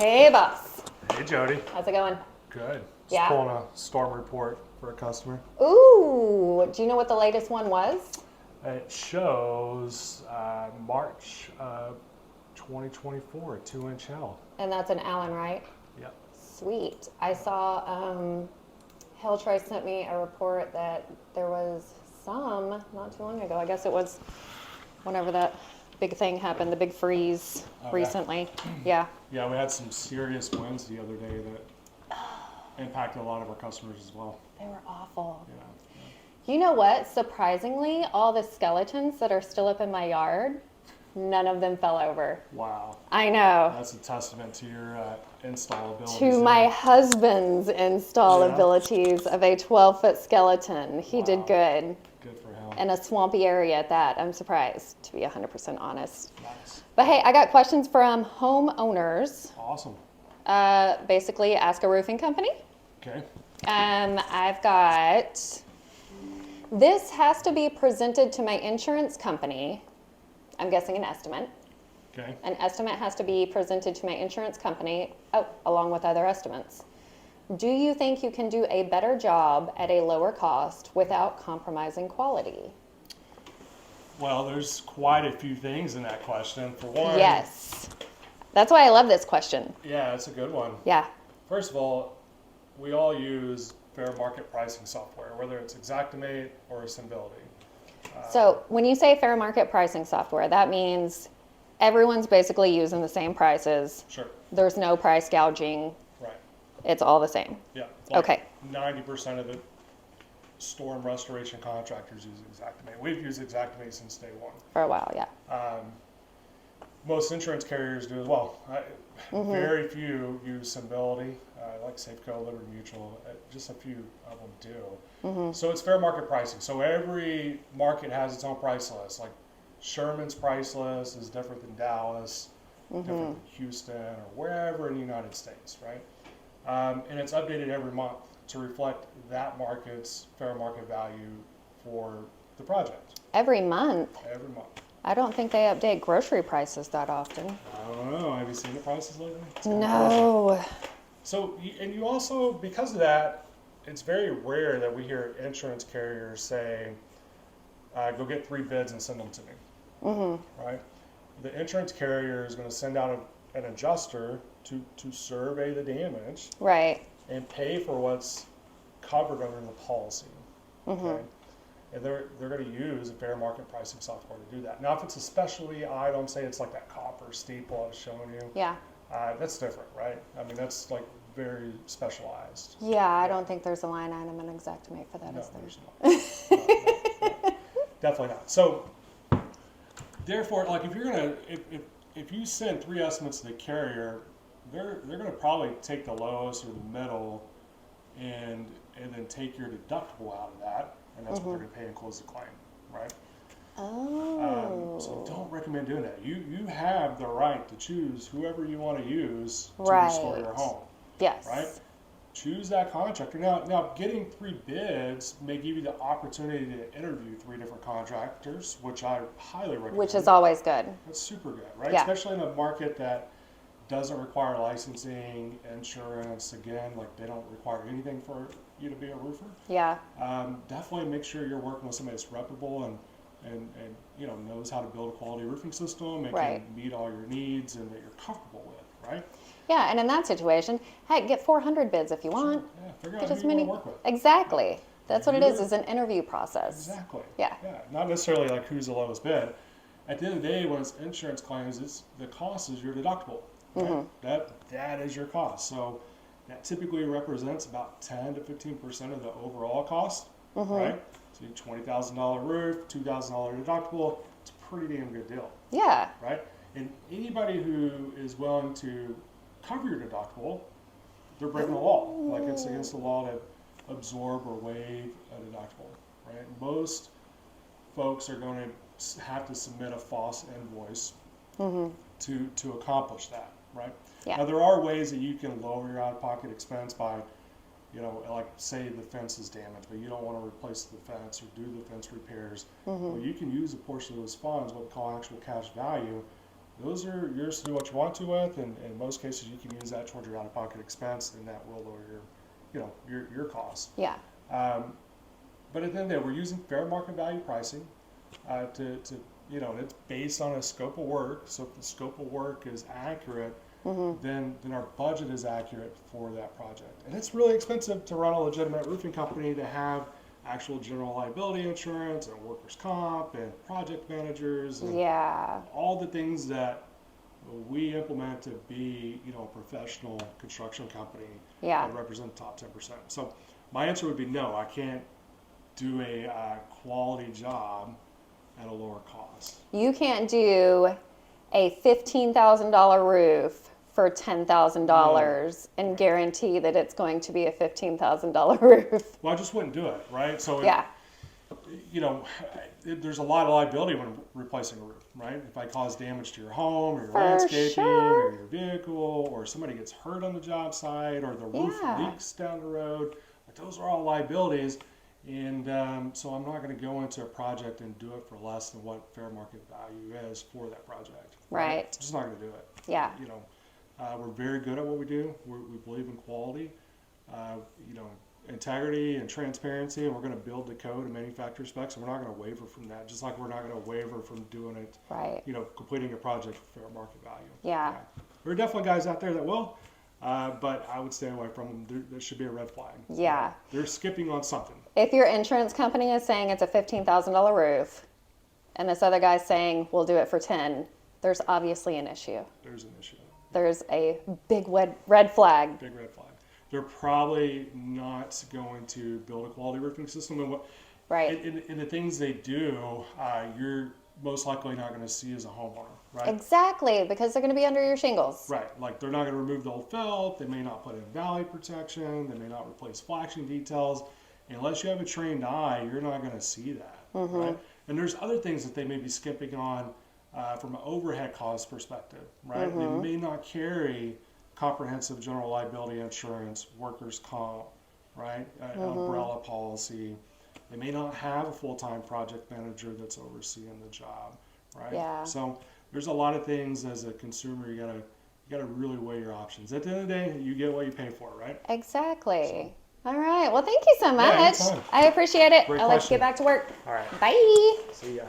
Hey, boss. Hey, Jody. How's it going? Good. Just Yeah. pulling a storm report for a customer. Ooh, do you know what the latest one was? It shows March 2024, 2-inch hail. And that's in Allen, right? Yep. Sweet. I saw Helltroy sent me a report that there was some, not too long ago, I guess it was whenever that big thing happened, the big freeze recently. Yeah. Yeah, we had some serious winds the other day that impacted a lot of our customers as well. They were awful. Yeah. You know what? Surprisingly, all the skeletons that are still up in my yard, none of them fell over. Wow. I know. That's a testament to your install abilities. To my husband's install Yeah. abilities of a 12-foot skeleton. He did Wow. good. Good for him. In a swampy area at that. I'm surprised, to be 100% honest. Nice. But hey, I got questions from homeowners. Awesome. Basically, ask a roofing company. Okay. I've got, this has to be presented to my insurance company. I'm guessing an estimate. Okay. An estimate has to be presented to my insurance company, along with other estimates. Do you think you can do a better job at a lower cost without compromising quality? Well, there's quite a few things in that question. For one, Yes. That's why I love this question. yeah, it's a good one. Yeah. First of all, we all use fair market pricing software, whether it's Xactimate or Symbility. So when you say fair market pricing software, that means everyone's basically using the same prices. Sure. There's no price gouging. Right. It's all the same. Yeah. Okay. 90% of the storm restoration contractors use Xactimate. We've used Xactimate since day one. For a while, yeah. Most insurance carriers do as well. Very few use Symbility, like Safeco, Liberty Mutual. Just a few of them do. So it's fair market pricing. So every market has its own price list. Like Sherman's price list is different than Dallas, different than Houston, or wherever in the United States, right? And it's updated every month to reflect that market's fair market value for the project. Every month. Every month. I don't think they update grocery prices that often. I don't know. Have you seen the prices lately? No. So, and you also, because of that, it's very rare that we hear insurance carriers say, go get 3 bids and send them to me. Right? The insurance carrier is going to send out an adjuster to survey the damage. Right. And pay for what's covered under the policy. Okay? And they're going to use a fair market pricing software to do that. Now, if it's a specialty item, say it's like that copper steeple I was showing you, Yeah. That's different, right? I mean, that's like very specialized. Yeah, I don't think there's a line item in Xactimate for that, No, is there? there's not. No. Definitely not. So, therefore, like if you're gonna, if you send 3 estimates to the carrier, they're gonna probably take the lowest or the middle, and then take your deductible out of that, and that's what they're gonna pay and close the claim, right? Oh. So don't recommend doing that. You have the right to choose whoever you want to use to Right. restore your home, Yes. right? Choose that contractor. Now, getting 3 bids may give you the opportunity to interview 3 different contractors, which I highly recommend. Which is always good. That's super good, right? Yeah. Especially in a market that doesn't require licensing, insurance. Again, like they don't require anything for you to be a roofer. Yeah. Definitely make sure you're working with somebody that's reputable and knows how to build a quality roofing system and Right. can meet all your needs and that you're comfortable with, right? Yeah, and in that situation, heck, get 400 bids if you want. Yeah, figure out Get who as you many. want to work with. Exactly. That's what it You're- is an interview process. Exactly. Yeah. Not necessarily like who's the lowest bid. At the end of the day, when it's insurance claims, it's the cost is your deductible. Right? That is your cost. So that typically represents about 10 to 15% of the overall cost, right? So you $20,000 roof, $2,000 deductible. It's a pretty damn good deal, Yeah. right? And anybody who is willing to cover your deductible, they're breaking the law. Like it's against the law to absorb or waive a deductible, right? Most folks are going to have to submit a false invoice to accomplish that, right? Yeah. Now there are ways that you can lower your out-of-pocket expense by, like say the fence is damaged, but you don't want to replace the fence or do the fence repairs. Well, you can use a portion of those funds, what we call actual cash value, those are yours to do what you want to with, and in most cases you can use that towards your out-of-pocket expense, and that will lower your costs. Yeah. But at the end of the day, we're using fair market value pricing to it's based on a scope of work. So if the scope of work is accurate, then our budget is accurate for that project. And it's really expensive to run a legitimate roofing company to have actual general liability insurance and workers' comp and project managers and all the things that we implement to be a professional construction company that represent the top 10%. So my answer would be no, I can't do a quality job at a lower cost. You can't do a $15,000 roof for $10,000 and guarantee that it's going to be a $15,000 roof. Well, I just wouldn't do it, right? So, there's a lot of liability when replacing a roof, right? If I cause damage to your home or your landscaping or your vehicle, or somebody gets hurt on the job site, or the roof leaks down the road, like those are all liabilities. And so I'm not going to go into a project and do it for less than what fair market value is for that project. Right. I'm just not going to do it. Yeah. We're very good at what we do. We believe in quality, integrity and transparency, and we're going to build the code and manufacturer specs, and we're not going to waver from that, just like we're not going to waver from doing it, completing a project for fair market value. Yeah. There are definitely guys out there that will, but I would stay away from them. There should be a red flag. Yeah. They're skipping on something. If your insurance company is saying it's a $15,000 roof, and this other guy's saying we'll do it for 10, there's obviously an issue. There's an issue. There's a big red flag. Big red flag. They're probably not going to build a quality roofing system. And the things they do, you're most likely not going to see as a homeowner, right? Exactly, because they're going to be under your shingles. Right. Like they're not going to remove the old felt. They may not put in valley protection. They may not replace flashing details. Unless you have a trained eye, you're not going to see that, right? And there's other things that they may be skipping on from an overhead cost perspective, right? They may not carry comprehensive general liability insurance, workers' comp, right? Umbrella policy. They may not have a full-time project manager that's overseeing the job, right? Yeah. So there's a lot of things as a consumer you gotta really weigh your options. At the end of the day, you get what you pay for, right? Exactly. All right. Well, thank you so much. anytime. I appreciate it. Great I'll let you question. get back to work. All right. Bye. See ya.